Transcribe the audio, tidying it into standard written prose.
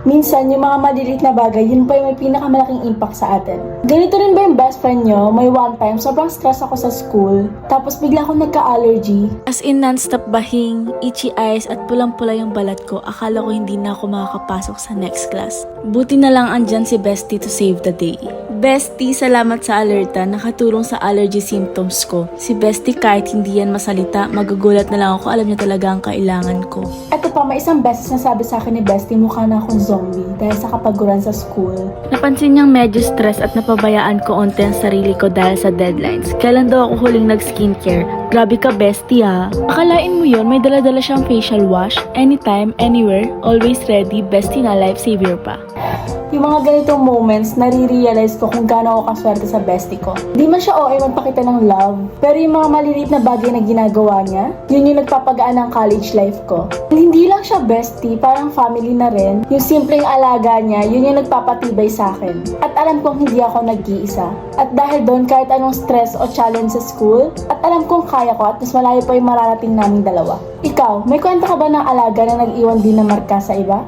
Minsan, yung mga maliliit na bagay, yun pa yung may pinakamalaking impact sa atin. Ganito rin ba yung best friend nyo? May one time, sobrang stress ako sa school, tapos bigla akong nagka-allergy. As in non-stop bahing, itchy eyes at pulang-pula yung balat ko, akala ko hindi na ako makakapasok sa next class. Buti na lang andyan si Bestie to save the day. Bestie, salamat sa alerta, nakatulong sa allergy symptoms ko. Si Bestie kahit hindi yan masalita, magugulat na lang ako, alam niya talaga ang kailangan ko. Eto pa, may isang beses na sabi sa akin ni Bestie, mukha na akong zombie dahil sa kapaguran sa school. Napansin niyang medyo stress at napabayaan ko onte ang sarili ko dahil sa deadlines. Kailan daw ako huling nag-skincare? Grabe ka, Bestie ha. Akalain mo yun, may dala-dala siyang facial wash. Anytime, anywhere, always ready, Bestie na lifesaver pa. Yung mga ganitong moments, nare-realize ko kung gaano ako kaswerte sa bestie ko. Di man siya OA magpakita ng love, pero yung mga maliliit na bagay na ginagawa niya, yun yung nagpapagaan ng college life ko. Hindi lang siya bestie, parang family na rin. Yung simpleng alaga niya, yun yung nagpapatibay sa akin. At alam kong hindi ako nag-iisa. At dahil doon, kahit anong stress o challenge sa school, at alam kong kaya ko at mas malayo pa yung mararating naming dalawa. Ikaw, may kwento ka ba ng alaga na nag-iwan din na marka sa iba?